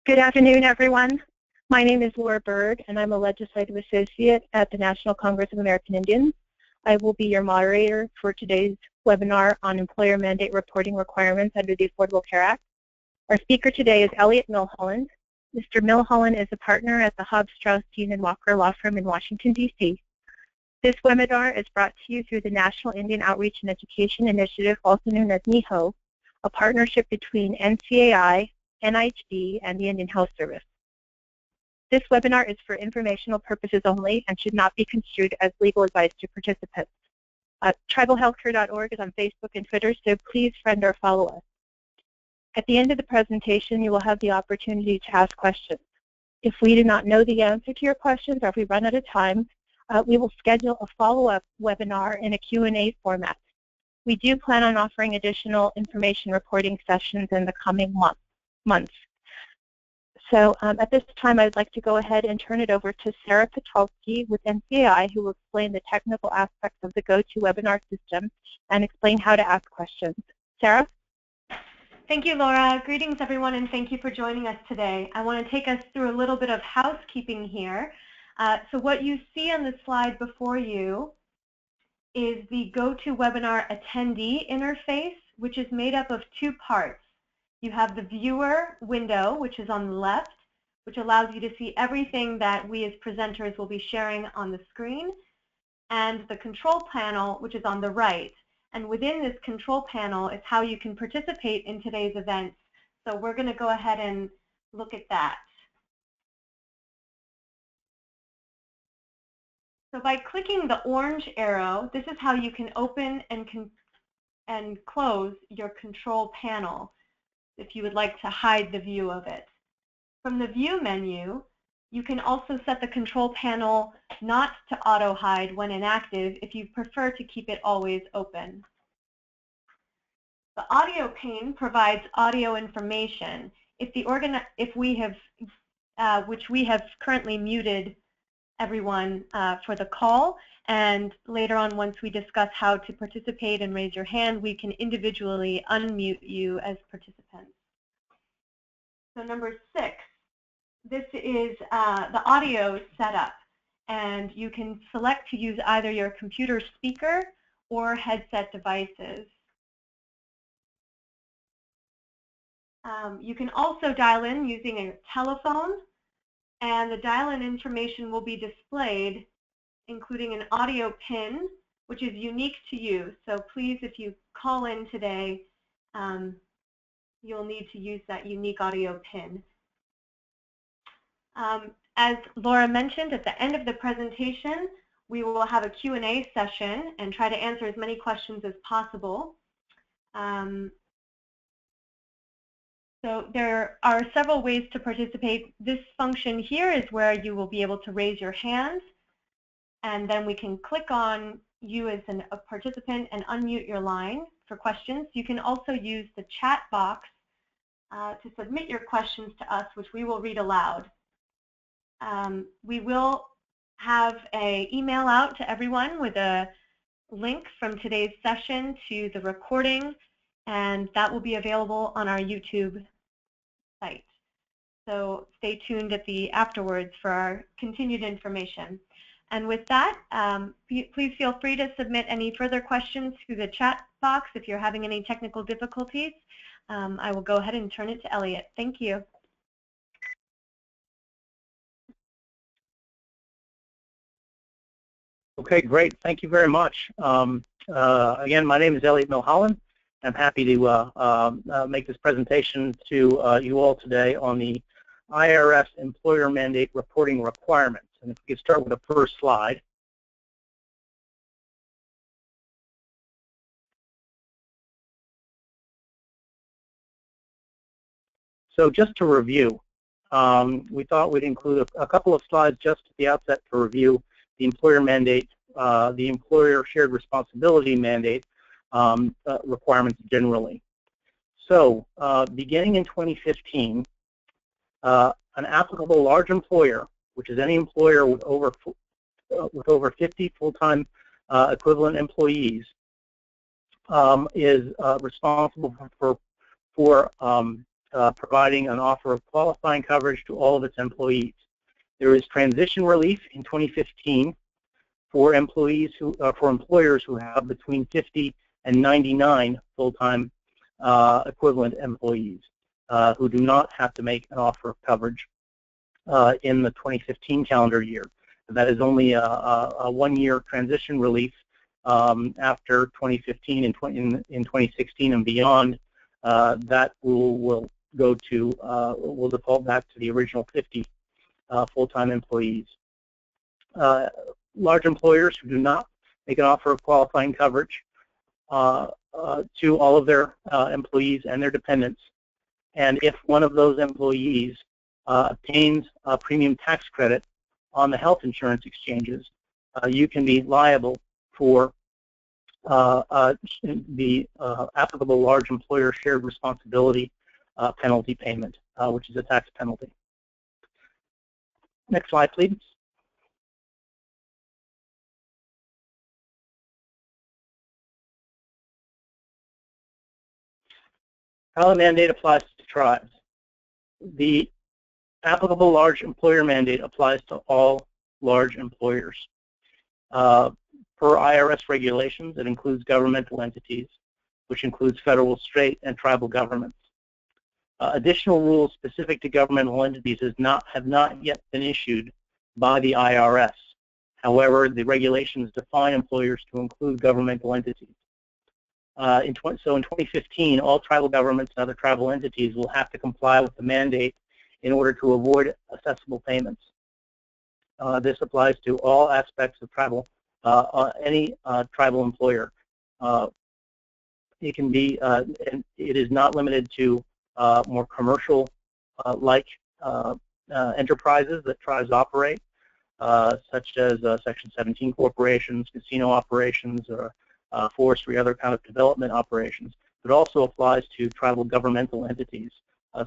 Good afternoon, everyone. My name is Laura Bird, and I'm a Legislative Associate at the National Congress of American Indians. I will be your moderator for today's webinar on employer mandate reporting requirements under the Affordable Care Act. Our speaker today is Elliot Milholland. Mr. Milholland is a partner at the Hobbs, Strauss, Dean & Walker law firm in Washington, D.C. This webinar is brought to you through the National Indian Outreach and Education Initiative, also known as NEHO, a partnership between NCAI, NIHD, and the Indian Health Service. This webinar is for informational purposes only and should not be construed as legal advice to participants. Tribalhealthcare.org is on Facebook and Twitter, so please friend or follow us. At the end of the presentation, you will have the opportunity to ask questions. If we do not know the answer to your questions or if we run out of time, we will schedule a follow-up webinar in a Q&A format. We do plan on offering additional information reporting sessions in the coming months. So at this time, I'd like to go ahead and turn it over to Sarah Petrolsky with NCAI, who will explain the technical aspects of the GoToWebinar system and explain how to ask questions. Sarah? Thank you, Laura. Greetings, everyone, and thank you for joining us today. I want to take us through a little bit of housekeeping here. So what you see on the slide before you is the GoToWebinar attendee interface, which is made up of two parts. You have the viewer window, which is on the left, which allows you to see everything that we as presenters will be sharing on the screen, and the control panel, which is on the right. And within this control panel is how you can participate in today's events. So we're going to go ahead and look at that. So by clicking the orange arrow, this is how you can open and close your control panel if you would like to hide the view of it. From the View menu, you can also set the control panel not to auto-hide when inactive if you prefer to keep it always open. The audio pane provides audio information. If we have, which we have currently muted everyone for the call, and later on, once we discuss how to participate and raise your hand, we can individually unmute you as participants. So number 6, this is the audio setup, and you can select to use either your computer speaker or headset devices. You can also dial in using a telephone, and the dial-in information will be displayed, including an audio pin, which is unique to you. So please, if you call in today, you'll need to use that unique audio pin. As Laura mentioned, at the end of the presentation, we will have a Q&A session and try to answer as many questions as possible. So there are several ways to participate. This function here is where you will be able to raise your hand, and then we can click on you as a participant and unmute your line for questions. You can also use the chat box to submit your questions to us, which we will read aloud. We will have an email out to everyone with a link from today's session to the recording, and that will be available on our YouTube site. So stay tuned afterwards for our continued information. And with that, please feel free to submit any further questions through the chat box if you're having any technical difficulties. I will go ahead and turn it to Elliot. Thank you. Okay, great. Thank you very much. Again, my name is Elliot Milholland. I'm happy to make this presentation to you all today on the IRS employer mandate reporting requirements. And if we could start with the first slide. So just to review, we thought we'd include a couple of slides just at the outset to review the employer mandate, the employer shared responsibility mandate requirements generally. So beginning in 2015, an applicable large employer, which is any employer with over 50 full-time equivalent employees, is responsible for providing an offer of qualifying coverage to all of its employees. There is transition relief in 2015 for employers who have between 50 and 99 full-time equivalent employees who do not have to make an offer of coverage in the 2015 calendar year. That is only a one-year transition relief after 2015 and in 2016 and beyond. That rule will go to will default back to the original 50 full-time employees. Large employers who do not make an offer of qualifying coverage to all of their employees and their dependents, and if one of those employees obtains a premium tax credit on the health insurance exchanges, you can be liable for the applicable large employer shared responsibility penalty payment, which is a tax penalty. Next slide, please. How the mandate applies to tribes. The applicable large employer mandate applies to all large employers. Per IRS regulations, it includes governmental entities, which includes federal, state, and tribal governments. Additional rules specific to governmental entities have not yet been issued by the IRS. However, the regulations define employers to include governmental entities. So in 2015, all tribal governments and other tribal entities will have to comply with the mandate in order to avoid assessable payments. This applies to all aspects of tribal, any tribal employer. It can be, and it is not limited to more commercial like enterprises that tribes operate, such as Section 17 corporations, casino operations, or forestry, other kind of development operations. It also applies to tribal governmental entities,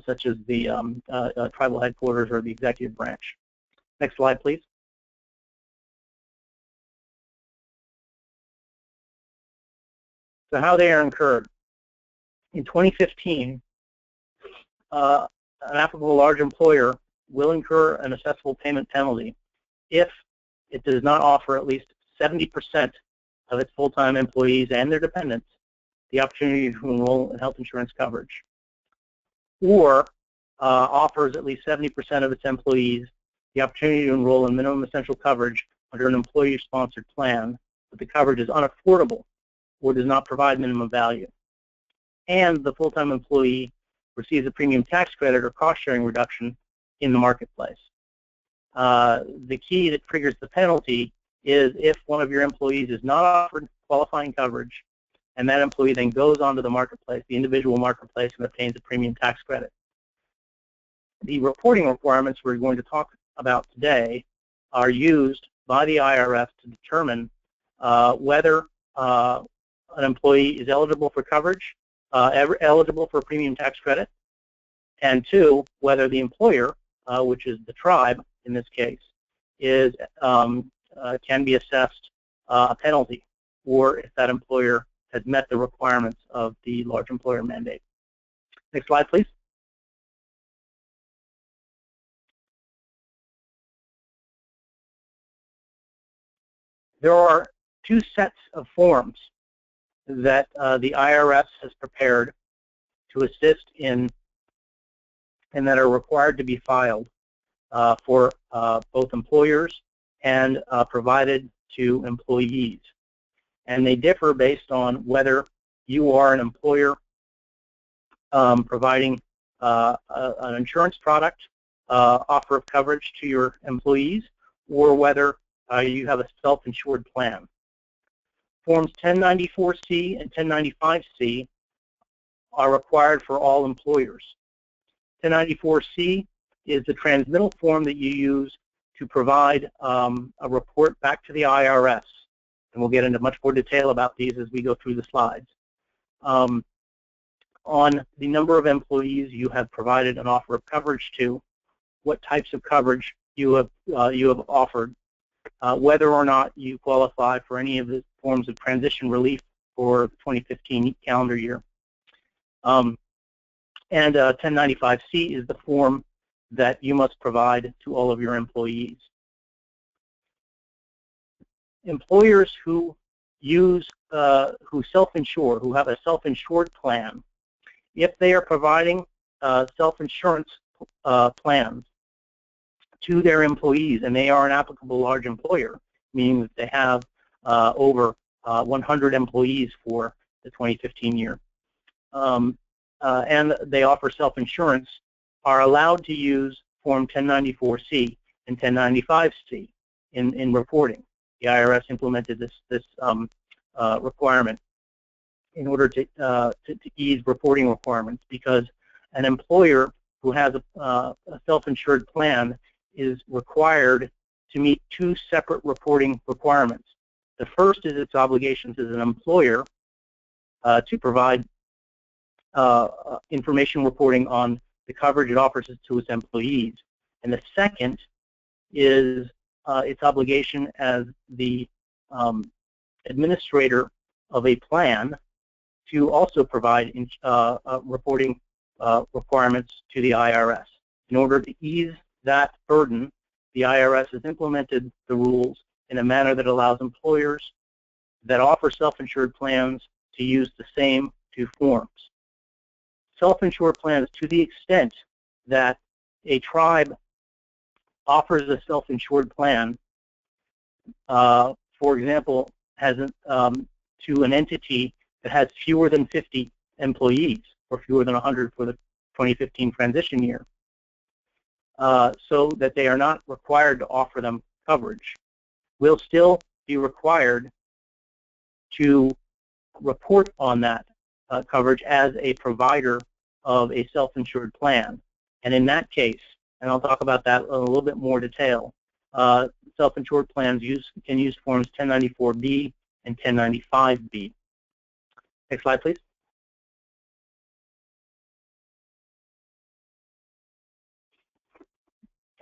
such as the tribal headquarters or the executive branch. Next slide, please. So how they are incurred. In 2015, an applicable large employer will incur an assessable payment penalty if it does not offer at least 70% of its full-time employees and their dependents the opportunity to enroll in health insurance coverage, or offers at least 70% of its employees the opportunity to enroll in minimum essential coverage under an employee-sponsored plan, but the coverage is unaffordable or does not provide minimum value, and the full-time employee receives a premium tax credit or cost-sharing reduction in the marketplace. The key that triggers the penalty is if one of your employees is not offered qualifying coverage, and that employee then goes onto the marketplace, the individual marketplace, and obtains a premium tax credit. The reporting requirements we're going to talk about today are used by the IRS to determine whether an employee is eligible for coverage, eligible for a premium tax credit, and two, whether the employer, which is the tribe in this case, is can be assessed a penalty, or if that employer has met the requirements of the large employer mandate. Next slide, please. There are two sets of forms that the IRS has prepared to assist in and that are required to be filed for both employers and provided to employees. And they differ based on whether you are an employer providing an insurance product offer of coverage to your employees, or whether you have a self-insured plan. Forms 1094C and 1095C are required for all employers. 1094C is the transmittal form that you use to provide a report back to the IRS. And we'll get into much more detail about these as we go through the slides. On the number of employees you have provided an offer of coverage to, what types of coverage you have offered, whether or not you qualify for any of the forms of transition relief for the 2015 calendar year, And 1095-C is the form that you must provide to all of your employees. Employers who who self-insure, who have a self-insured plan, if they are providing self-insurance plans to their employees, and they are an applicable large employer, meaning that they have over 100 employees for the 2015 year, and they offer self-insurance, are allowed to use Form 1094-C and 1095-C in reporting. The IRS implemented this requirement in order to ease reporting requirements, because an employer who has a self-insured plan is required to meet two separate reporting requirements. The first is its obligations as an employer to provide information reporting on the coverage it offers to its employees. And the second is its obligation as the administrator of a plan to also provide reporting requirements to the IRS. In order to ease that burden, the IRS has implemented the rules in a manner that allows employers that offer self-insured plans to use the same two forms. Self-insured plans, to the extent that a tribe offers a self-insured plan, for example, has to an entity that has fewer than 50 employees, or fewer than 100 for the 2015 transition year, so that they are not required to offer them coverage, will still be required to report on that coverage as a provider of a self-insured plan. And in that case, and I'll talk about that in a little bit more detail, self-insured plans can use forms 1094-B and 1095-B. Next slide, please.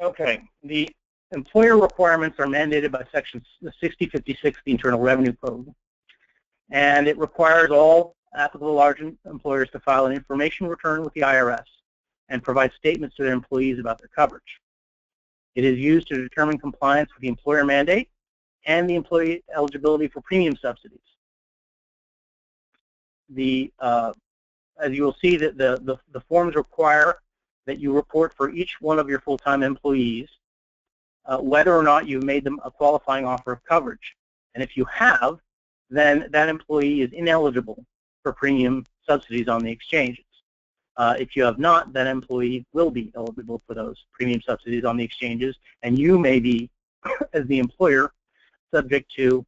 Okay, the employer requirements are mandated by Section 6056 of the Internal Revenue Code, and it requires all applicable large employers to file an information return with the IRS and provide statements to their employees about their coverage. It is used to determine compliance with the employer mandate and the employee eligibility for premium subsidies. As you will see, that the forms require that you report for each one of your full-time employees whether or not you've made them a qualifying offer of coverage. And if you have, then that employee is ineligible for premium subsidies on the exchanges. If you have not, that employee will be eligible for those premium subsidies on the exchanges, and you may be, as the employer, subject to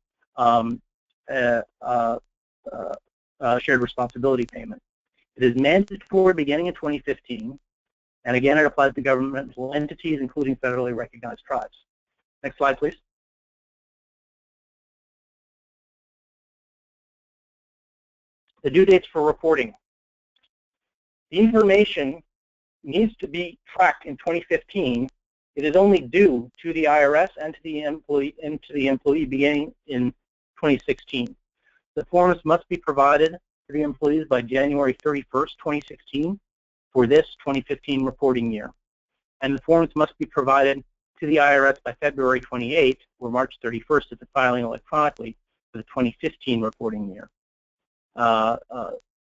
shared responsibility payment. It is mandatory beginning in 2015, and again, it applies to governmental entities, including federally recognized tribes. Next slide, please. The due dates for reporting. The information needs to be tracked in 2015. It is only due to the IRS and to the employee beginning in 2016. The forms must be provided to the employees by January 31st, 2016 for this 2015 reporting year. And the forms must be provided to the IRS by February 28th or March 31st if the filing electronically for the 2015 reporting year.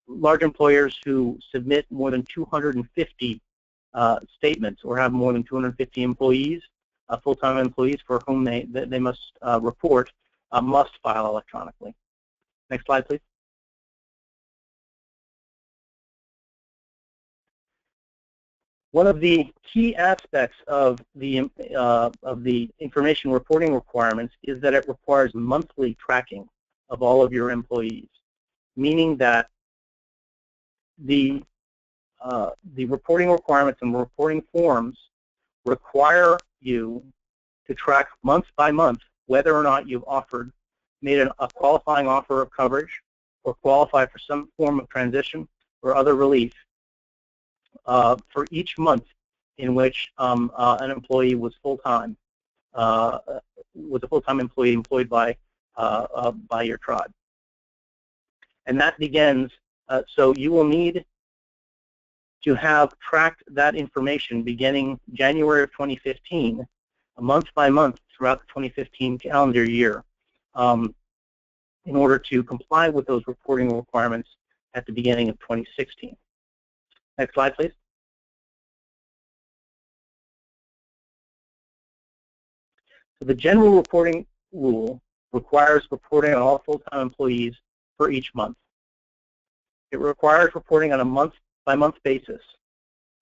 Large employers who submit more than 250 statements or have more than 250 employees, full-time employees for whom they must report, must file electronically. Next slide, please. One of the key aspects of the information reporting requirements is that it requires monthly tracking of all of your employees, meaning that the reporting requirements and reporting forms require you to track month by month whether or not you've made a qualifying offer of coverage or qualify for some form of transition or other relief for each month in which an employee was full-time, was a full-time employee employed by your tribe. And that begins, so you will need to have tracked that information beginning January of 2015, month by month throughout the 2015 calendar year, in order to comply with those reporting requirements at the beginning of 2016. Next slide, please. So the general reporting rule requires reporting on all full-time employees for each month. It requires reporting on a month-by-month basis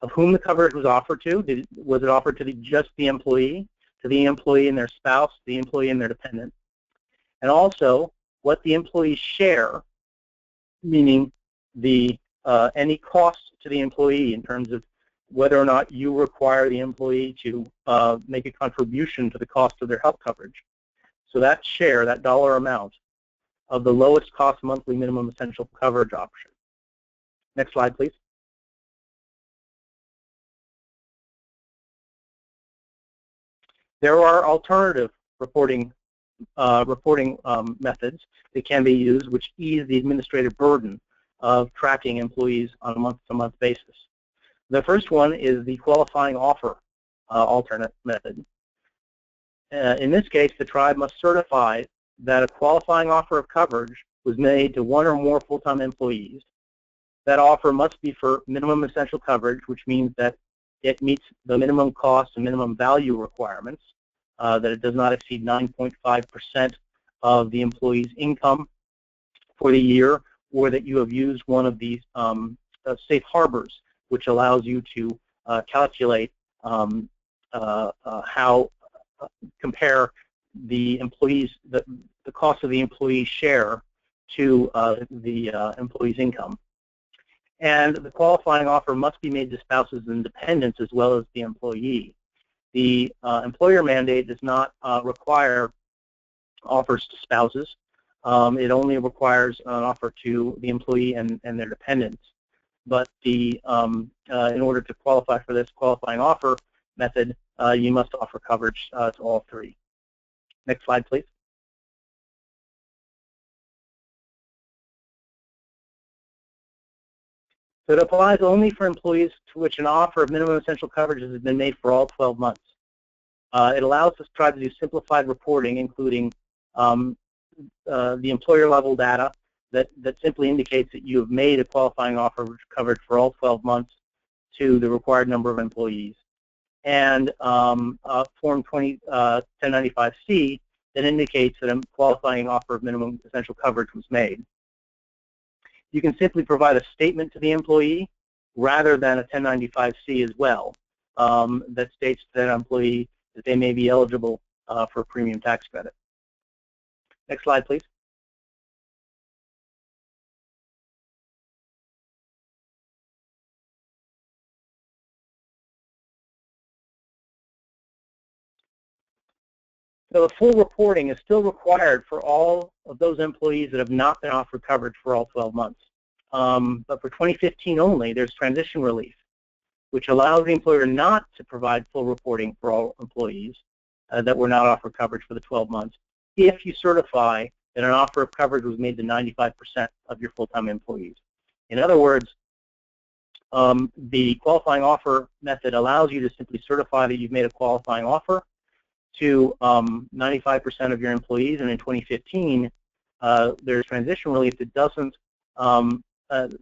of whom the coverage was offered to. Was it offered to just the employee, to the employee and their spouse, the employee and their dependent, and also what the employees share, meaning the any costs to the employee in terms of whether or not you require the employee to make a contribution to the cost of their health coverage. So that share, that dollar amount of the lowest cost monthly minimum essential coverage option. Next slide, please. There are alternative reporting methods that can be used which ease the administrative burden of tracking employees on a month-to-month basis. The first one is the qualifying offer alternate method. In this case, the tribe must certify that a qualifying offer of coverage was made to one or more full-time employees. That offer must be for minimum essential coverage, which means that it meets the minimum cost and minimum value requirements, that it does not exceed 9.5% of the employee's income for the year, or that you have used one of these safe harbors, which allows you to calculate compare the employees, the cost of the employee's share to the employee's income. And the qualifying offer must be made to spouses and dependents as well as the employee. The employer mandate does not require offers to spouses. It only requires an offer to the employee and their dependents. But in order to qualify for this qualifying offer method, you must offer coverage to all three. Next slide, please. So it applies only for employees to which an offer of minimum essential coverage has been made for all 12 months. It allows us to try to do simplified reporting, including the employer-level data that simply indicates that you have made a qualifying offer of coverage for all 12 months to the required number of employees, and Form 1095-C that indicates that a qualifying offer of minimum essential coverage was made. You can simply provide a statement to the employee rather than a 1095-C as well that states to that employee that they may be eligible for a premium tax credit. Next slide, please. So the full reporting is still required for all of those employees that have not been offered coverage for all 12 months. But for 2015 only, there's transition relief, which allows the employer not to provide full reporting for all employees that were not offered coverage for the 12 months if you certify that an offer of coverage was made to 95% of your full-time employees. In other words, the qualifying offer method allows you to simply certify that you've made a qualifying offer to 95% of your employees, and in 2015, there's transition relief that doesn't, that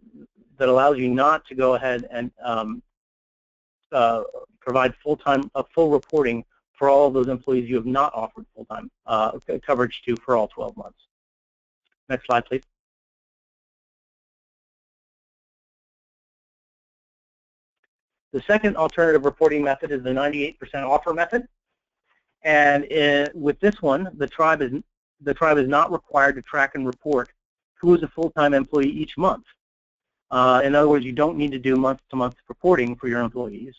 allows you not to go ahead and provide full reporting for all of those employees you have not offered full-time coverage to for all 12 months. Next slide, please. The second alternative reporting method is the 98% offer method. And with this one, the tribe is not required to track and report who is a full-time employee each month. In other words, you don't need to do month-to-month reporting for your employees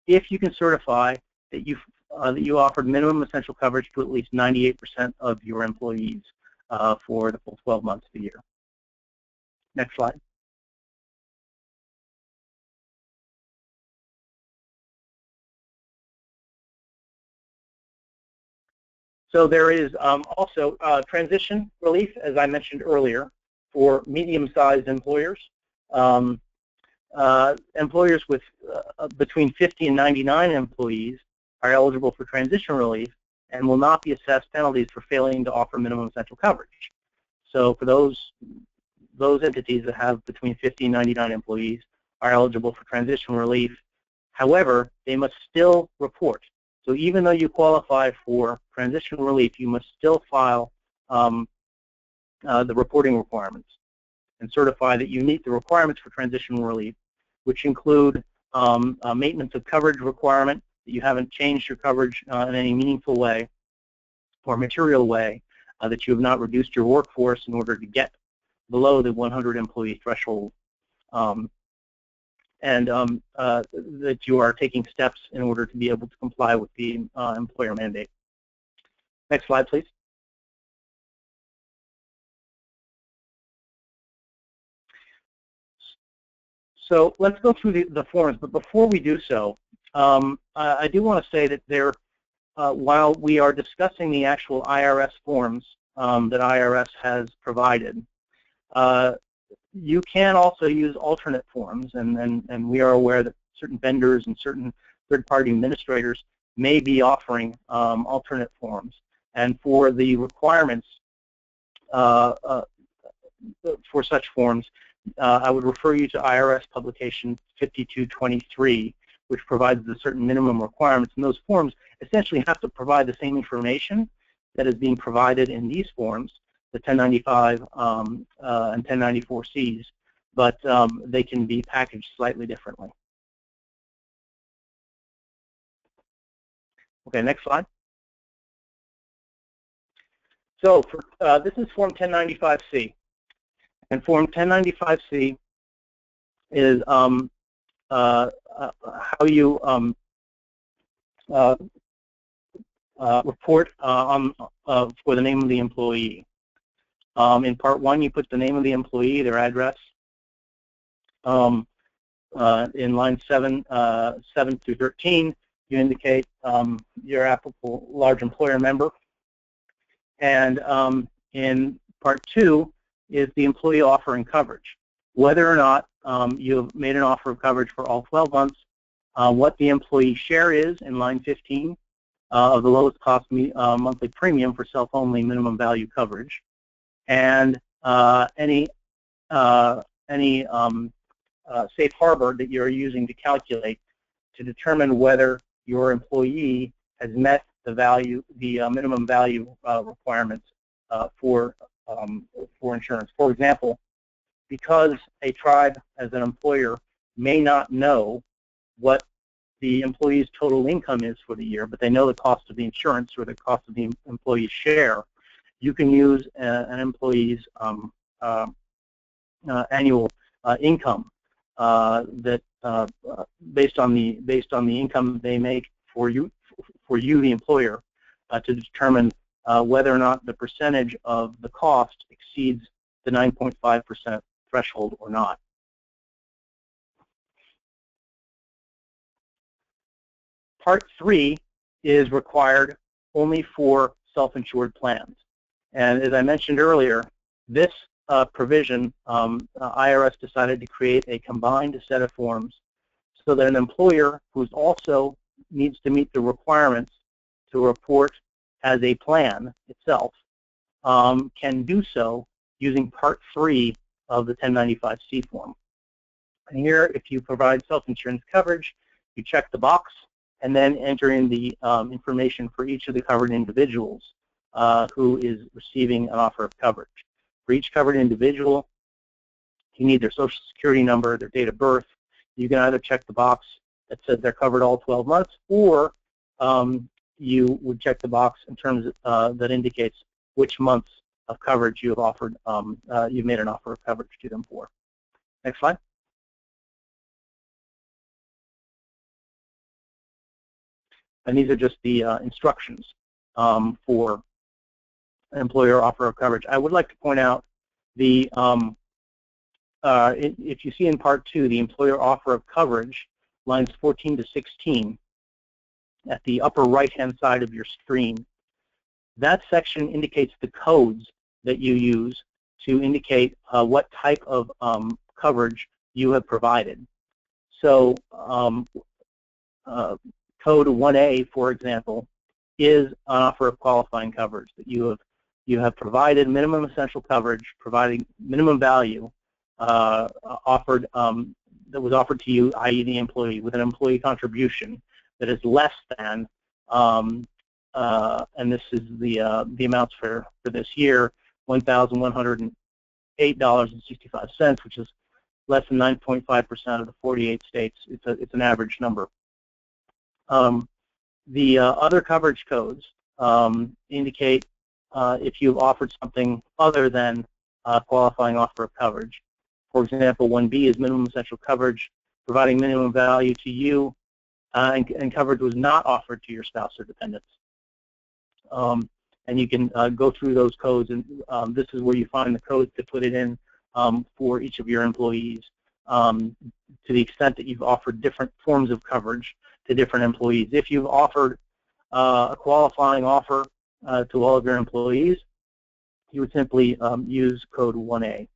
if you can certify that you offered minimum essential coverage to at least 98% of your employees for the full 12 months of the year. Next slide. So there is also transition relief, as I mentioned earlier, for medium-sized employers. employers with between 50 and 99 employees are eligible for transition relief and will not be assessed penalties for failing to offer minimum essential coverage. So for those entities that have between 50 and 99 employees are eligible for transition relief. However, they must still report. So even though you qualify for transition relief, you must still file the reporting requirements and certify that you meet the requirements for transition relief, which include a maintenance of coverage requirement, that you haven't changed your coverage in any meaningful way or material way, that you have not reduced your workforce in order to get below the 100 employee threshold, and that you are taking steps in order to be able to comply with the employer mandate. Next slide, please. So let's go through the forms, but before we do so, I do want to say that while we are discussing the actual IRS forms that IRS has provided, you can also use alternate forms, and we are aware that certain vendors and certain third-party administrators may be offering alternate forms. And for the requirements for such forms, I would refer you to IRS publication 5223, which provides the certain minimum requirements. And those forms essentially have to provide the same information that is being provided in these forms, the 1095 and 1094Cs, but they can be packaged slightly differently. Okay, next slide. So this is Form 1095C. And Form 1095C is how you report for the name of the employee. In Part 1, you put the name of the employee, their address. In line 7 through 13, you indicate your applicable large employer member. And in Part 2 is the employee offering coverage. Whether or not you've made an offer of coverage for all 12 months, what the employee share is in line 15 of the lowest cost monthly premium for self-only minimum value coverage, and any safe harbor that you're using to calculate to determine whether your employee has met the minimum value requirements for insurance. For example, because a tribe as an employer may not know what the employee's total income is for the year, but they know the cost of the insurance or the cost of the employee's share, you can use an employee's annual income that based on the income they make for you, the employer, to determine whether or not the percentage of the cost exceeds the 9.5% threshold or not. Part 3 is required only for self-insured plans. And as I mentioned earlier, this provision, IRS decided to create a combined set of forms so that an employer who also needs to meet the requirements to report as a plan itself can do so using Part 3 of the 1095C form. And here, if you provide self-insurance coverage, you check the box and then enter in the information for each of the covered individuals who is receiving an offer of coverage. For each covered individual, you need their Social Security number, their date of birth. You can either check the box that says they're covered all 12 months, or you would check the box in terms that indicates which months of coverage you have offered, you've made an offer of coverage to them for. Next slide. And these are just the instructions for an employer offer of coverage. I would like to point out the if you see in Part 2 the employer offer of coverage, lines 14 to 16, at the upper right-hand side of your screen, that section indicates the codes that you use to indicate what type of coverage you have provided. So code 1A, for example, is an offer of qualifying coverage that you have provided minimum essential coverage, providing minimum value offered that was offered to you, i.e., the employee, with an employee contribution that is less than, and this is the amounts for this year, $1,108.65, which is less than 9.5% of the 48 states. It's an average number. The other coverage codes indicate if you've offered something other than qualifying offer of coverage. For example, 1B is minimum essential coverage, providing minimum value to you, and coverage was not offered to your spouse or dependents. And you can go through those codes, and this is where you find the codes to put it in for each of your employees, to the extent that you've offered different forms of coverage to different employees. If you've offered a qualifying offer to all of your employees, you would simply use code 1A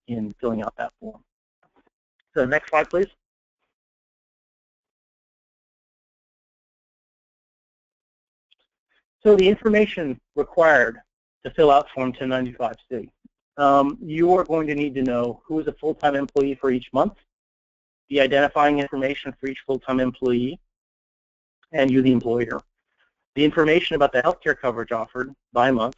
in filling out that form. So next slide, please. So the information required to fill out Form 1095-C. You are going to need to know who is a full-time employee for each month, the identifying information for each full-time employee, and you, the employer. The information about the health care coverage offered by month,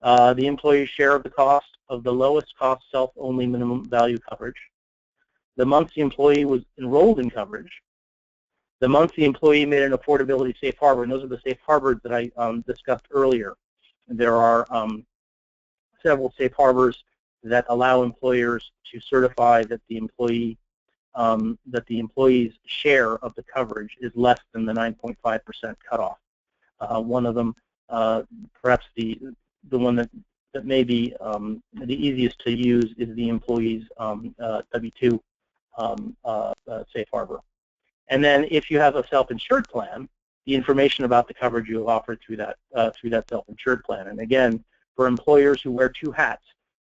the employee's share of the cost of the lowest cost self-only minimum value coverage, the month the employee was enrolled in coverage, the month the employee made an affordability safe harbor, and those are the safe harbors that I discussed earlier. There are several safe harbors that allow employers to certify that the employee's share of the coverage is less than the 9.5% cutoff. One of them, perhaps the one that may be the easiest to use, is the employee's W-2 safe harbor. And then if you have a self-insured plan, the information about the coverage you have offered through that self-insured plan. And again, for employers who wear two hats,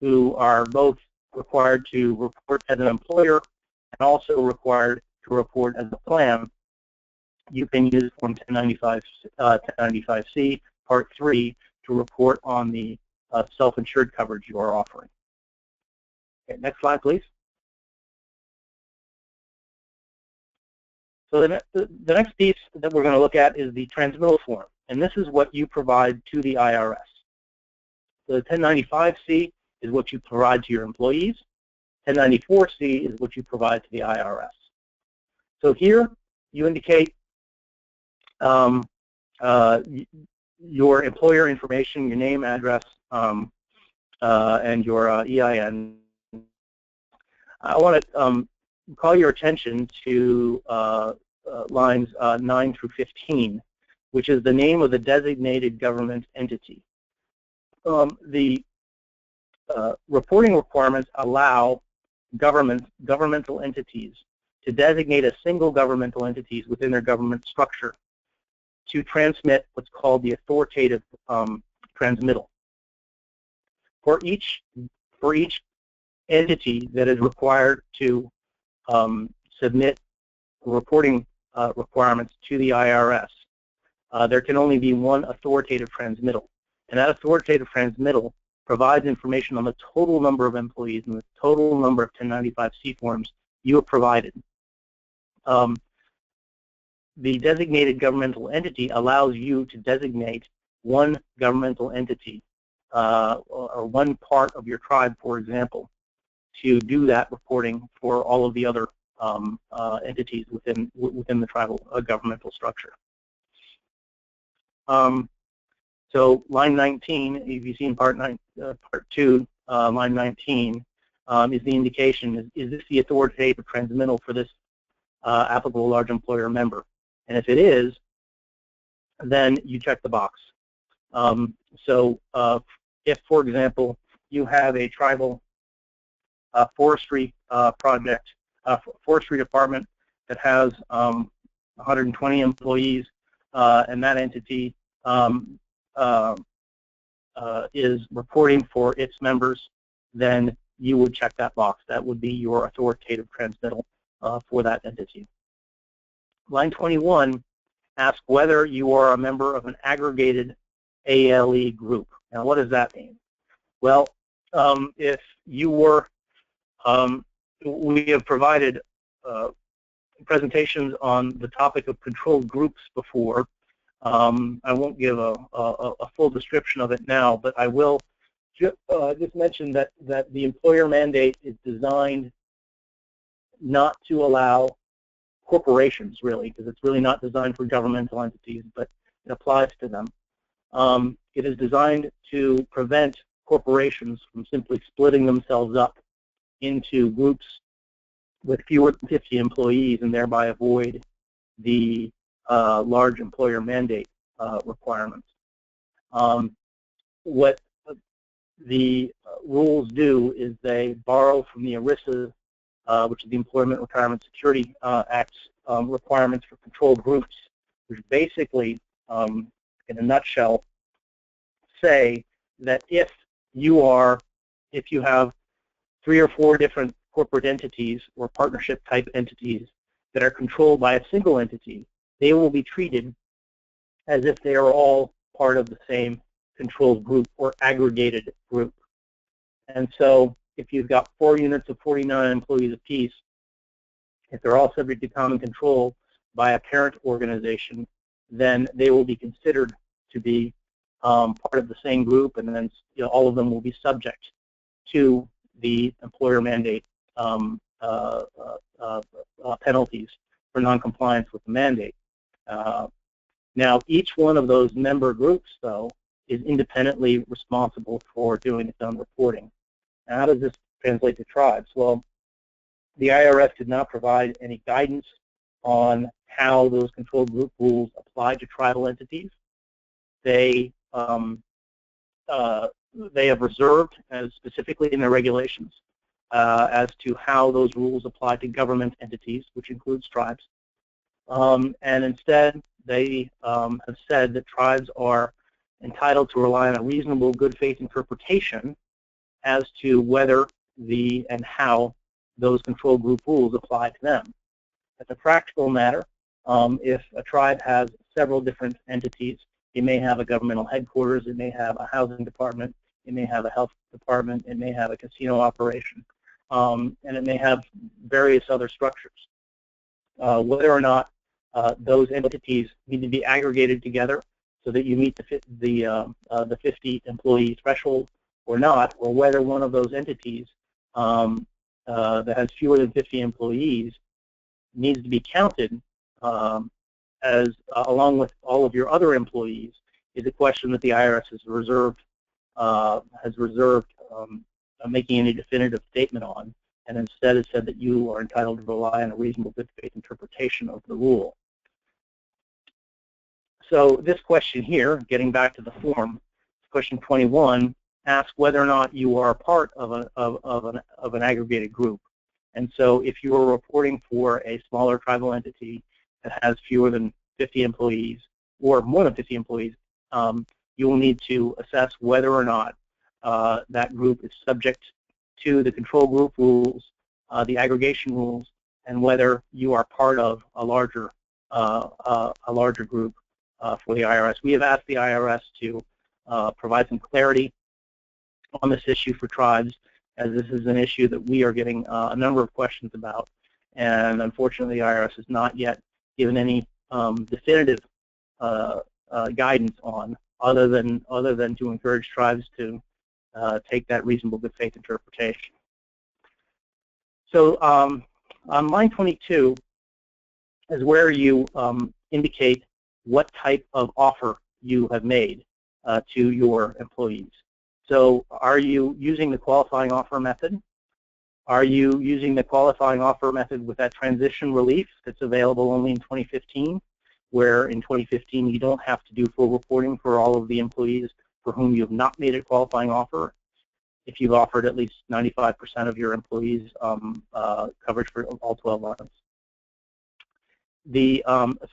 who are both required to report as an employer and also required to report as a plan, you can use Form 1095-C, Part 3, to report on the self-insured coverage you are offering. Okay, next slide, please. So the next piece that we're going to look at is the transmittal form, and this is what you provide to the IRS. So the 1095-C is what you provide to your employees. 1094-C is what you provide to the IRS. So here you indicate your employer information, your name, address, and your EIN. I want to call your attention to lines 9 through 15, which is the name of the designated government entity. The reporting requirements allow governmental entities to designate a single governmental entity within their government structure to transmit what's called the authoritative transmittal. For each entity that is required to submit reporting requirements to the IRS, there can only be one authoritative transmittal. And that authoritative transmittal provides information on the total number of employees and the total number of 1095-C forms you have provided. The designated governmental entity allows you to designate one governmental entity or one part of your tribe, for example, to do that reporting for all of the other entities within the tribal governmental structure. So line 19, if you see in part 2, line 19, is the indication, is this the authoritative transmittal for this applicable large employer member? And if it is, then you check the box. If, for example, you have a tribal forestry project, forestry department that has 120 employees, and that entity is reporting for its members, then you would check that box. That would be your authoritative transmittal for that entity. Line 21 asks whether you are a member of an aggregated ALE group. Now, what does that mean? Well, if you were, we have provided presentations on the topic of controlled groups before. I won't give a full description of it now, but I will just mention that the employer mandate is designed not to allow corporations, really, because it's really not designed for governmental entities, but it applies to them. It is designed to prevent corporations from simply splitting themselves up into groups with fewer than 50 employees and thereby avoid the large employer mandate requirements. What the rules do is they borrow from the ERISA, which is the Employment Retirement Security Act's requirements for controlled groups, which basically, in a nutshell, say that if you have 3 or 4 different corporate entities or partnership type entities that are controlled by a single entity, they will be treated as if they are all part of the same controlled group or aggregated group. And so if you've got 4 units of 49 employees apiece, if they're all subject to common control by a parent organization, then they will be considered to be part of the same group, and then all of them will be subject to the employer mandate penalties for noncompliance with the mandate. Now, each one of those member groups, though, is independently responsible for doing its own reporting. Now, how does this translate to tribes? Well, the IRS did not provide any guidance on how those controlled group rules apply to tribal entities. They have reserved, as specifically in their regulations, as to how those rules apply to government entities, which includes tribes. And instead, they have said that tribes are entitled to rely on a reasonable good faith interpretation as to whether and how those control group rules apply to them. As a practical matter, if a tribe has several different entities, it may have a governmental headquarters, it may have a housing department, it may have a health department, it may have a casino operation, and it may have various other structures. Whether or not those entities need to be aggregated together so that you meet the 50 employee threshold or not, or whether one of those entities that has fewer than 50 employees needs to be counted along with all of your other employees, is a question that the IRS has reserved making any definitive statement on, and instead has said that you are entitled to rely on a reasonable good faith interpretation of the rule. So this question here, getting back to the form, question 21, asks whether or not you are a part of an aggregated group. And so if you are reporting for a smaller tribal entity that has fewer than 50 employees or more than 50 employees, you will need to assess whether or not that group is subject to the control group rules, the aggregation rules, and whether you are part of a larger group for the IRS. We have asked the IRS to provide some clarity on this issue for tribes, as this is an issue that we are getting a number of questions about, and unfortunately the IRS has not yet given any definitive guidance on, other than to encourage tribes to take that reasonable good faith interpretation. So on line 22 is where you indicate what type of offer you have made to your employees. So are you using the qualifying offer method? Are you using the qualifying offer method with that transition relief that's available only in 2015, where in 2015 you don't have to do full reporting for all of the employees for whom you have not made a qualifying offer, if you've offered at least 95% of your employees coverage for all 12 months? The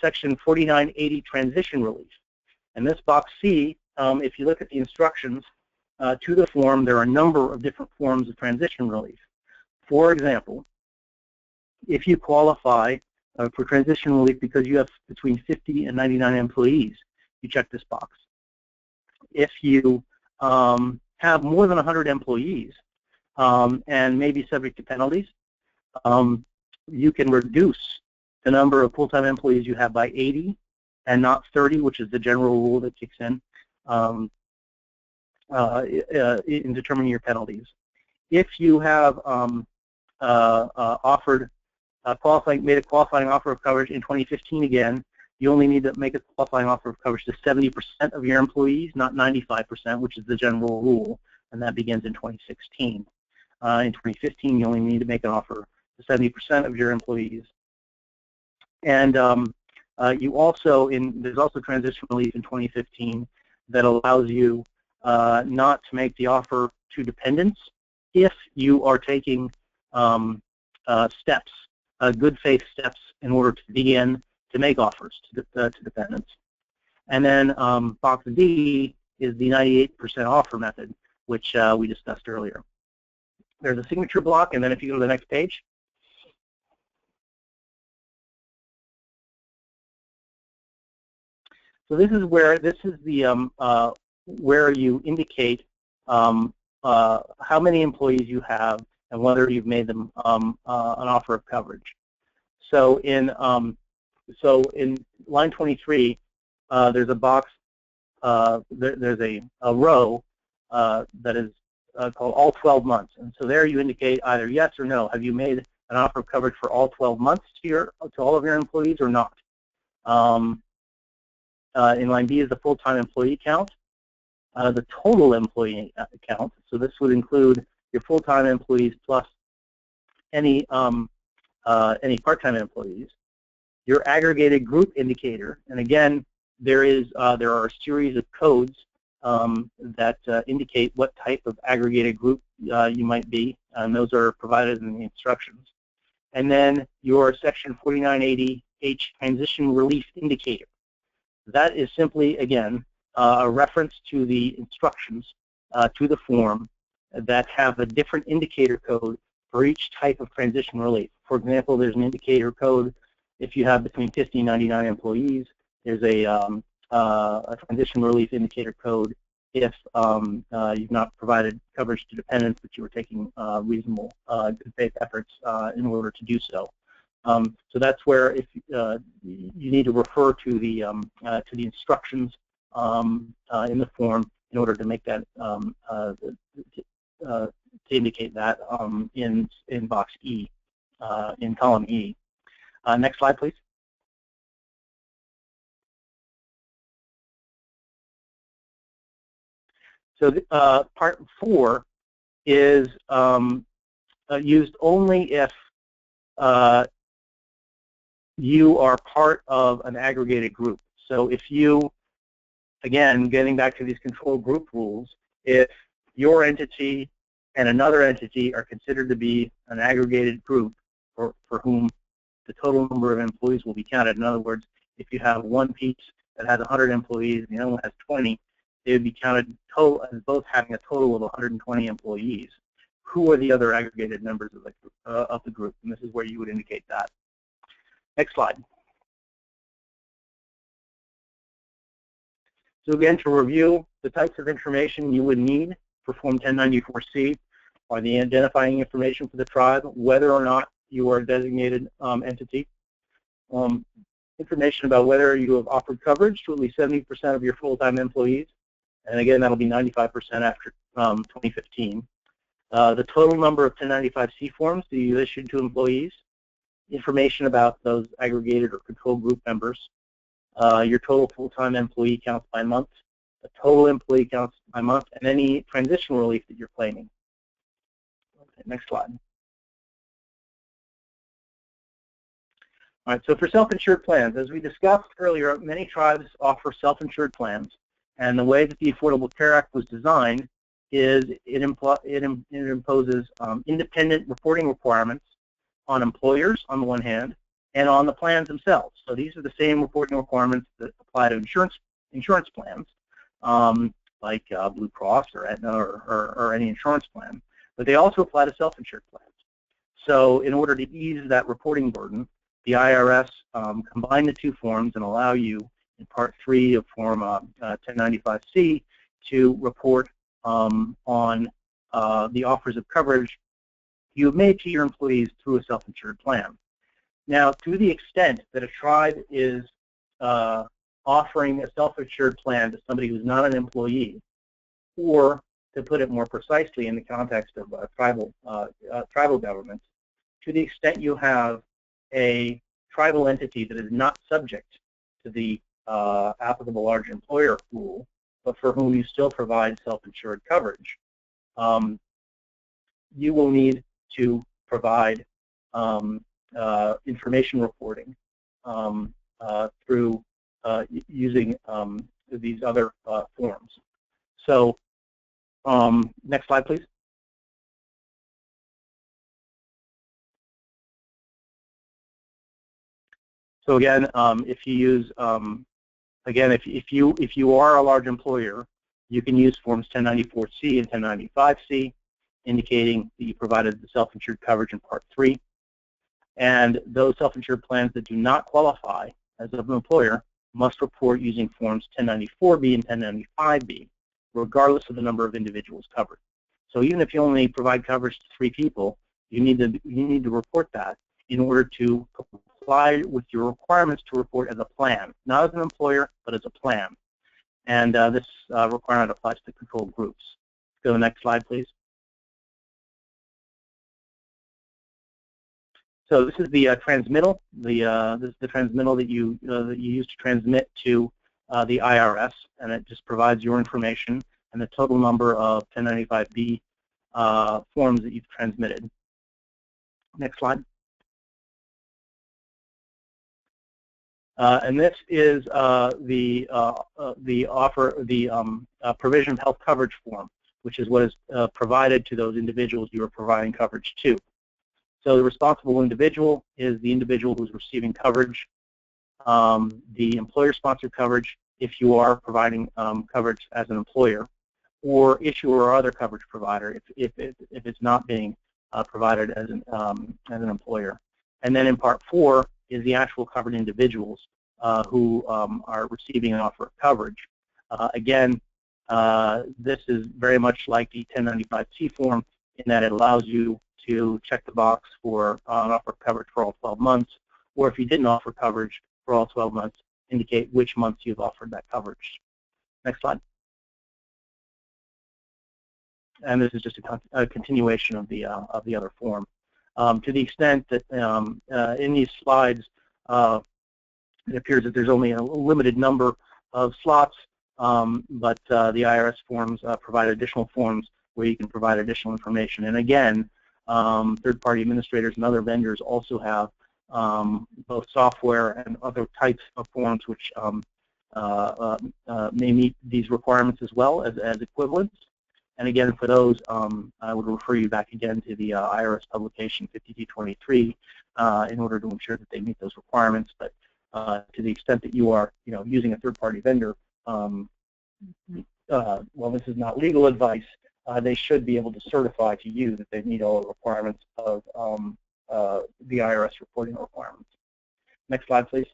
section 4980 transition relief. And this box C, if you look at the instructions to the form, there are a number of different forms of transition relief. For example, if you qualify for transition relief because you have between 50 and 99 employees, you check this box. If you have more than 100 employees and may be subject to penalties, you can reduce the number of full-time employees you have by 80 and not 30, which is the general rule that kicks in determining your penalties. If you have made a qualifying offer of coverage in 2015 again, you only need to make a qualifying offer of coverage to 70% of your employees, not 95%, which is the general rule, and that begins in 2016. In 2015, you only need to make an offer to 70% of your employees. And there's also transition relief in 2015 that allows you not to make the offer to dependents if you are taking steps, good faith steps, in order to begin to make offers to dependents. And then box D is the 98% offer method, which we discussed earlier. There's a signature block, and then if you go to the next page, so this is the where you indicate how many employees you have and whether you've made them an offer of coverage. So in line 23, there's a box, there's a row that is called all 12 months, and so there you indicate either yes or no. Have you made an offer of coverage for all 12 months to all of your employees or not? In line B is the full-time employee count, the total employee count. So this would include your full-time employees plus any part-time employees. Your aggregated group indicator, and again, there are a series of codes that indicate what type of aggregated group you might be, and those are provided in the instructions. And then your section 4980H transition relief indicator. That is simply, again, a reference to the instructions to the form that have a different indicator code for each type of transition relief. For example, there's an indicator code if you have between 50 and 99 employees. There's a transition relief indicator code if you've not provided coverage to dependents, but you were taking reasonable good faith efforts in order to do so. So that's where if you need to refer to the instructions in the form in order to make that to indicate that in box E, in column E. Next slide, please. So part 4 is used only if you are part of an aggregated group. So if you, again, getting back to these control group rules, if your entity and another entity are considered to be an aggregated group for whom the total number of employees will be counted. In other words, if you have one piece that has 100 employees and the other one has 20, they would be counted as both having a total of 120 employees. Who are the other aggregated members of the group? And this is where you would indicate that. Next slide. So again, to review, the types of information you would need for Form 1094C are the identifying information for the tribe, whether or not you are a designated entity, information about whether you have offered coverage to at least 70% of your full-time employees, and again, that'll be 95% after 2015. The total number of 1095C forms that you issued to employees, information about those aggregated or control group members, your total full-time employee counts by month, the total employee counts by month, and any transition relief that you're claiming. Okay, next slide. All right, so for self-insured plans, as we discussed earlier, many tribes offer self-insured plans, and the way that the Affordable Care Act was designed is it imposes independent reporting requirements on employers on the one hand, and on the plans themselves. So these are the same reporting requirements that apply to insurance plans, like Blue Cross or Aetna or any insurance plan, but they also apply to self-insured plans. So in order to ease that reporting burden, the IRS combined the two forms and allow you in Part 3 of Form 1095-C to report on the offers of coverage you have made to your employees through a self-insured plan. Now, to the extent that a tribe is offering a self-insured plan to somebody who's not an employee, or to put it more precisely in the context of tribal governments, to the extent you have a tribal entity that is not subject to the applicable large employer rule, but for whom you still provide self-insured coverage, you will need to provide information reporting through using these other forms. So next slide, please. So again, if you use if you are a large employer, you can use forms 1094-C and 1095-C, indicating that you provided the self-insured coverage in Part 3. And those self-insured plans that do not qualify as an employer must report using forms 1094-B and 1095-B, regardless of the number of individuals covered. So even if you only provide coverage to 3 people, you need to report that in order to comply with your requirements to report as a plan, not as an employer, but as a plan. And this requirement applies to controlled groups. Go to the next slide, please. So this is the transmittal. This is the transmittal that you use to transmit to the IRS, and it just provides your information and the total number of 1095-B forms that you've transmitted. Next slide. And this is the provision of health coverage form, which is what is provided to those individuals you are providing coverage to. So the responsible individual is the individual who's receiving coverage. The employer-sponsored coverage, if you are providing coverage as an employer, or issuer or other coverage provider, if it's not being provided as an employer. And then in Part 4 is the actual covered individuals who are receiving an offer of coverage. Again, this is very much like the 1095-C form in that it allows you to check the box for an offer of coverage for all 12 months, or if you didn't offer coverage for all 12 months, indicate which months you've offered that coverage. Next slide. And this is just a continuation of the other form. To the extent that in these slides, it appears that there's only a limited number of slots, but the IRS forms provide additional forms where you can provide additional information. And again, third-party administrators and other vendors also have both software and other types of forms which may meet these requirements as well as equivalents. And again, for those, I would refer you back again to the IRS publication 5223 in order to ensure that they meet those requirements. But to the extent that you are, using a third-party vendor, well, this is not legal advice. They should be able to certify to you that they meet all the requirements of the IRS reporting requirements. Next slide, please.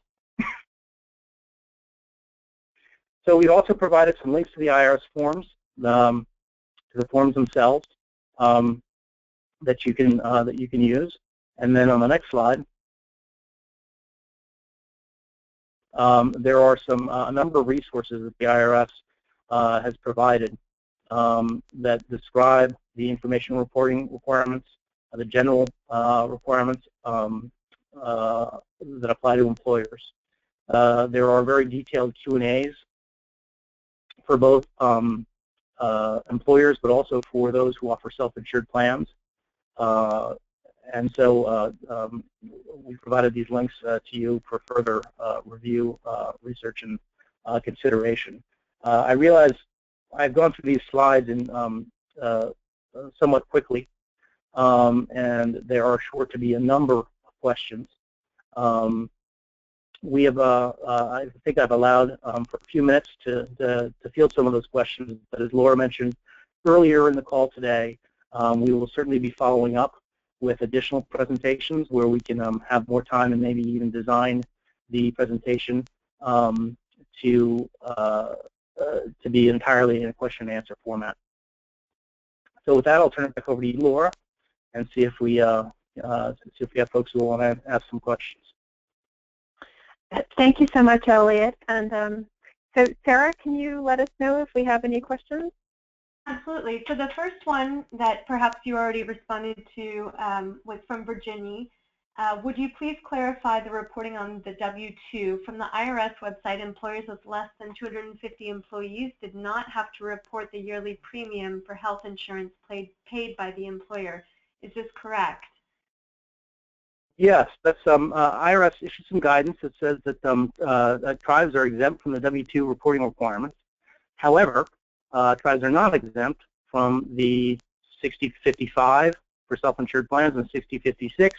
So we've also provided some links to the IRS forms, to the forms themselves that you can use. And then on the next slide, there are a number of resources that the IRS has provided that describe the information reporting requirements, the general requirements that apply to employers. There are very detailed Q&As for both employers, but also for those who offer self-insured plans. And so we provided these links to you for further review, research, and consideration. I realize I've gone through these slides in somewhat quickly, and there are sure to be a number of questions. We have, I think I've allowed for a few minutes to field some of those questions, but as Laura mentioned earlier in the call today, we will certainly be following up with additional presentations where we can have more time and maybe even design the presentation to be entirely in a question and answer format. So with that, I'll turn it back over to you, Laura, and see if we have folks who want to ask some questions. Thank you so much, Elliot. And so, Sarah, can you let us know if we have any questions? Absolutely. So the first one that perhaps you already responded to was from Virginia. Would you please clarify the reporting on the W-2? From the IRS website, employers with less than 250 employees did not have to report the yearly premium for health insurance paid by the employer. Is this correct? Yes, that's IRS issued some guidance that says that tribes are exempt from the W-2 reporting requirements. However, tribes are not exempt from the 60-55 for self-insured plans and 60-56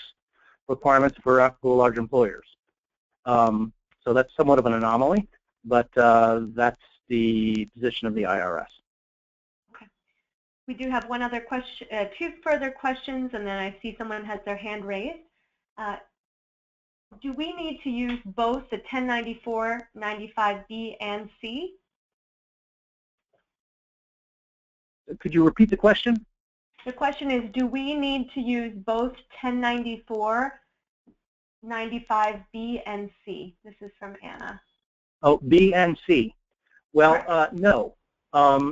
requirements for applicable large employers. So that's somewhat of an anomaly, but that's the position of the IRS. Okay. We do have one other question, two further questions, and then I see someone has their hand raised. Do we need to use both the 1094, 95B, and C? Could you repeat the question? The question is, do we need to use both 1094, 95B, and C? This is from Anna. Oh, B and C. Well, no.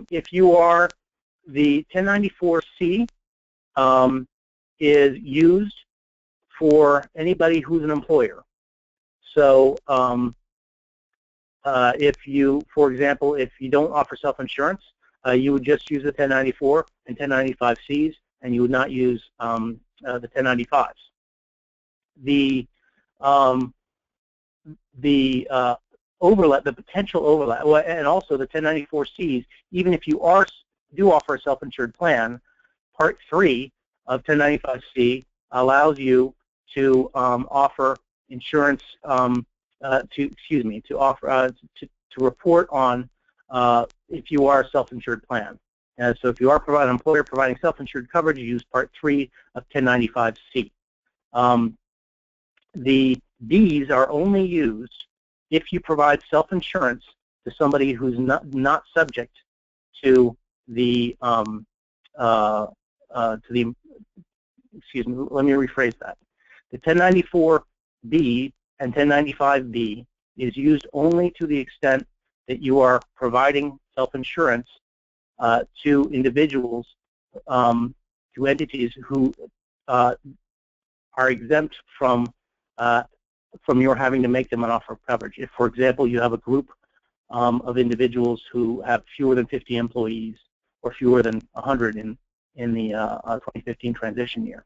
If you are, the 1094C is used for anybody who's an employer. So if you, for example, if you don't offer self-insurance, you would just use the 1094 and 1095Cs, and you would not use the 1095s. The overlap, the potential overlap, and also the 1094Cs, even if you do offer a self-insured plan, Part 3 of 1095C allows you to offer insurance to report on if you are a self-insured plan. So if you are an employer providing self-insured coverage, you use Part 3 of 1095C. The Ds are only used if you provide self-insurance to somebody who's not subject to the excuse me, let me rephrase that. The 1094B and 1095B is used only to the extent that you are providing self-insurance to individuals, to entities who are exempt from your having to make them an offer of coverage. If, for example, you have a group of individuals who have fewer than 50 employees or fewer than 100 in the 2015 transition year.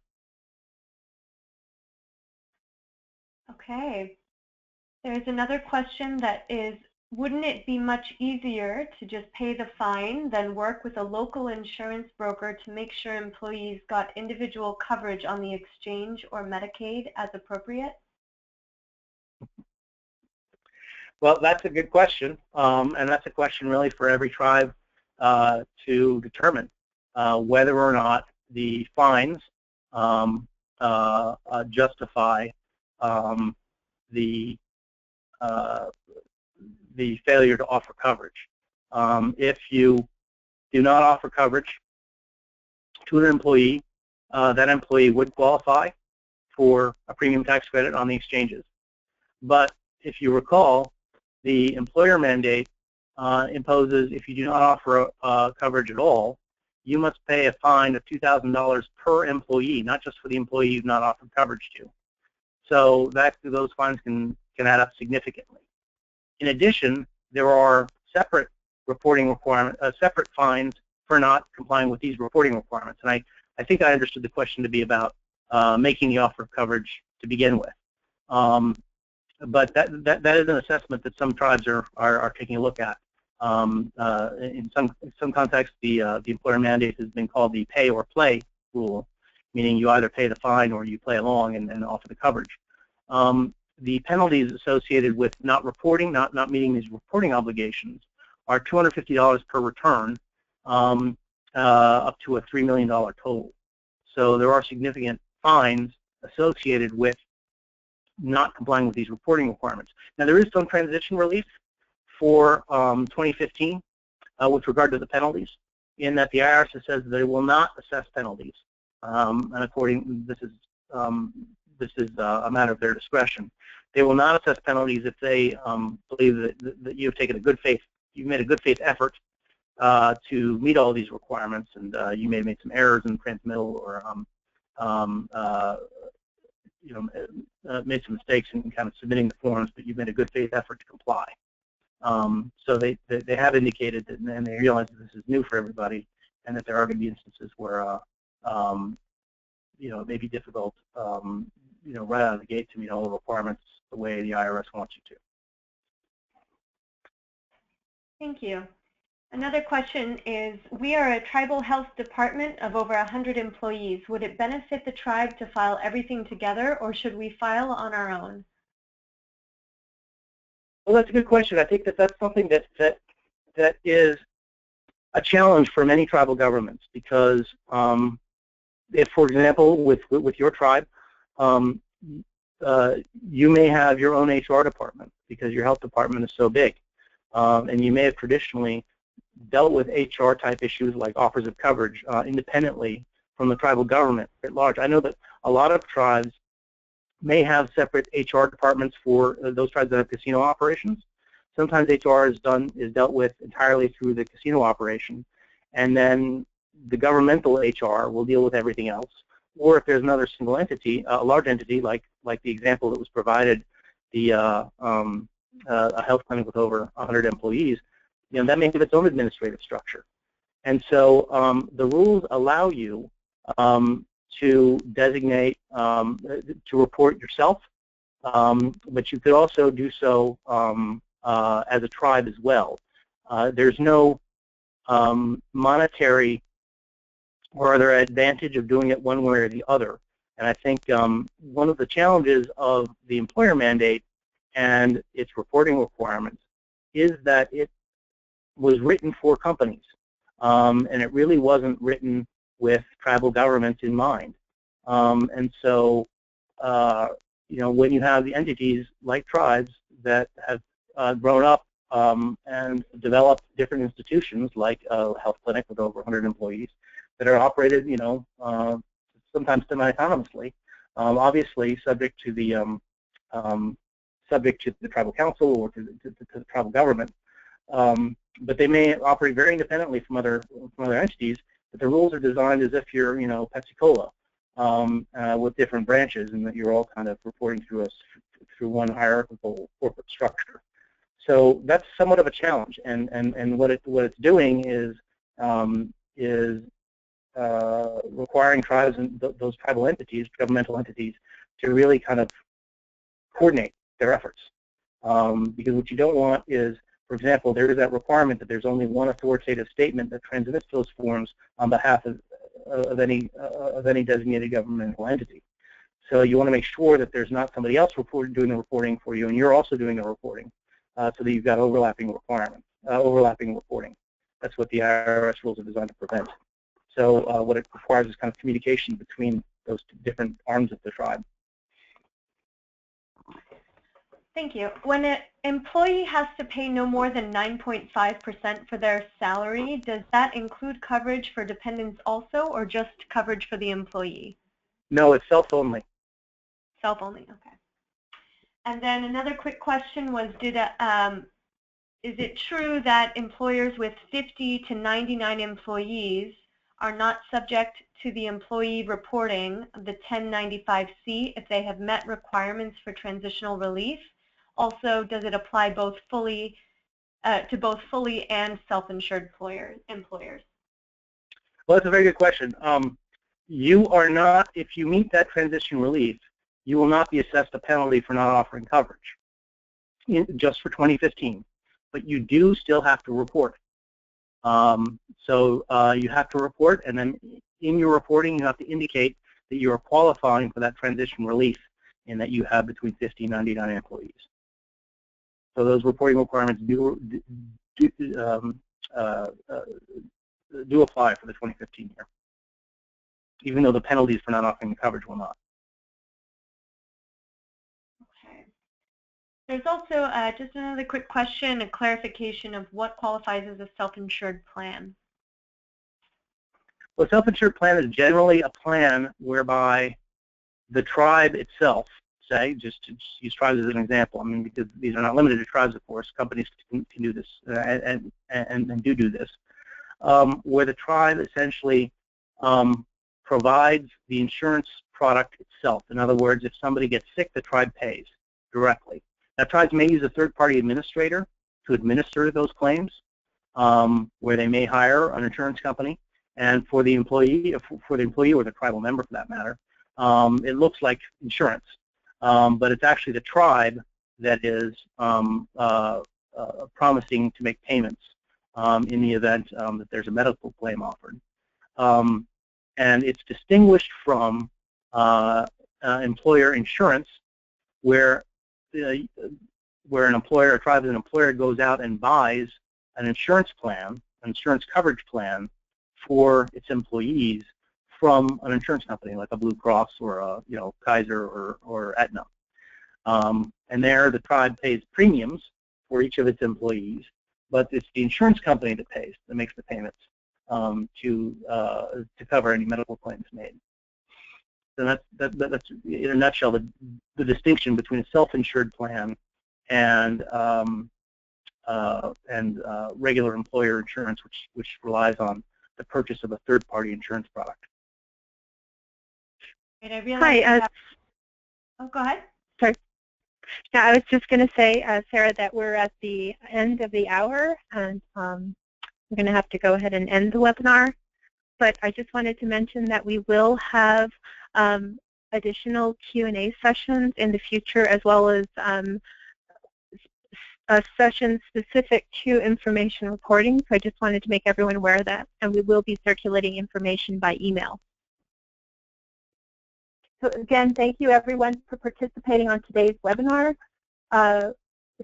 Okay. There's another question that is, wouldn't it be much easier to just pay the fine than work with a local insurance broker to make sure employees got individual coverage on the exchange or Medicaid as appropriate? Well, that's a good question, and that's a question really for every tribe to determine whether or not the fines justify the failure to offer coverage. If you do not offer coverage to an employee, that employee would qualify for a premium tax credit on the exchanges. But if you recall, the employer mandate imposes if you do not offer coverage at all, you must pay a fine of $2,000 per employee, not just for the employee you've not offered coverage to. So those fines can add up significantly. In addition, there are separate reporting requirements, separate fines for not complying with these reporting requirements. And I think I understood the question to be about making the offer of coverage to begin with. But that is an assessment that some tribes are taking a look at. In some contexts, the employer mandate has been called the pay or play rule, meaning you either pay the fine or you play along and offer the coverage. The penalties associated with not reporting, not meeting these reporting obligations, are $250 per return, up to a $3 million total. So there are significant fines associated with not complying with these reporting requirements. Now, there is some transition relief for 2015 with regard to the penalties, in that the IRS says that it will not assess penalties, and this is a matter of their discretion. They will not assess penalties if they believe that you've taken you've made a good faith effort to meet all these requirements, and you may have made some errors in transmittal, or made some mistakes in kind of submitting the forms, but you've made a good faith effort to comply. So they have indicated that, and they realize that this is new for everybody, and that there are going to be instances where it may be difficult, right out of the gate to meet all the requirements the way the IRS wants you to. Thank you. Another question is, we are a tribal health department of over 100 employees. Would it benefit the tribe to file everything together, or should we file on our own? Well, that's a good question. I think that that's something that is a challenge for many tribal governments, because if, for example, with your tribe, you may have your own HR department because your health department is so big, and you may have traditionally dealt with HR type issues like offers of coverage independently from the tribal government at large. I know that a lot of tribes may have separate HR departments for those tribes that have casino operations. Sometimes HR is dealt with entirely through the casino operation, and then the governmental HR will deal with everything else. Or if there's another single entity, a large entity like the example that was provided, a health clinic with over 100 employees, that may have its own administrative structure. And so the rules allow you to designate, to report yourself, but you could also do so as a tribe as well. There's no monetary or other advantage of doing it one way or the other. And I think one of the challenges of the employer mandate and its reporting requirements is that it was written for companies, and it really wasn't written with tribal governments in mind. And so, when you have the entities like tribes that have grown up and developed different institutions, like a health clinic with over 100 employees, that are operated, sometimes semi-autonomously, obviously subject to the tribal council or to the tribal government. But they may operate very independently from other entities, but the rules are designed as if you're, Pepsi-Cola, with different branches, and that you're all kind of reporting through one hierarchical corporate structure. So that's somewhat of a challenge, and what it's doing is requiring tribes and those tribal entities, governmental entities, to really kind of coordinate their efforts. Because what you don't want is, for example, there is that requirement that there's only one authoritative statement that transmits those forms on behalf of any designated governmental entity. So you want to make sure that there's not somebody else doing the reporting for you, and you're also doing the reporting, so that you've got overlapping requirements, overlapping reporting. That's what the IRS rules are designed to prevent. So what it requires is kind of communication between those different arms of the tribe. Thank you. When an employee has to pay no more than 9.5% for their salary, does that include coverage for dependents also, or just coverage for the employee? No, it's self-only. Self-only, okay. And then another quick question was, is it true that employers with 50 to 99 employees are not subject to the employee reporting, the 1095-C, if they have met requirements for transitional relief? Also, does it apply to both fully and self-insured employers? Well, that's a very good question. You are not, if you meet that transition relief, you will not be assessed a penalty for not offering coverage, just for 2015. But you do still have to report. So you have to report, and then in your reporting, you have to indicate that you are qualifying for that transition relief, and that you have between 50 and 99 employees. So those reporting requirements do apply for the 2015 year. even though the penalties for not offering the coverage will not. Okay. There's also just another quick question, a clarification of what qualifies as a self-insured plan. Well, a self-insured plan is generally a plan whereby the tribe itself, say, just to use tribes as an example, I mean, because these are not limited to tribes, of course, companies can do this and do this, where the tribe essentially provides the insurance product itself. In other words, if somebody gets sick, the tribe pays directly. Now, tribes may use a third-party administrator to administer those claims, where they may hire an insurance company, and for the employee or the tribal member, for that matter, it looks like insurance, but it's actually the tribe that is promising to make payments in the event that there's a medical claim offered. And it's distinguished from employer insurance, where an employer, a tribe as an employer, goes out and buys an insurance plan, an insurance coverage plan for its employees from an insurance company like a Blue Cross or a Kaiser or Aetna. And there the tribe pays premiums for each of its employees, but it's the insurance company that pays, that makes the payments to cover any medical claims made. So that's in a nutshell the distinction between a self-insured plan and regular employer insurance, which relies on the purchase of a third-party insurance product. And I realize oh, go ahead. Sorry. Yeah, I was just going to say, Sarah, that we're at the end of the hour, and we're going to have to go ahead and end the webinar. But I just wanted to mention that we will have additional Q&A sessions in the future, as well as a session specific to information reporting. So I just wanted to make everyone aware of that, and we will be circulating information by email. So again, thank you everyone for participating on today's webinar. Sarah,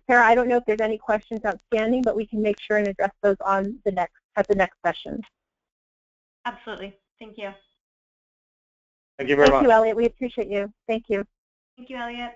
I don't know if there's any questions outstanding, but we can make sure and address those on at the next session. Absolutely. Thank you. Thank you very much. Thank you, Elliot. We appreciate you. Thank you. Thank you, Elliot.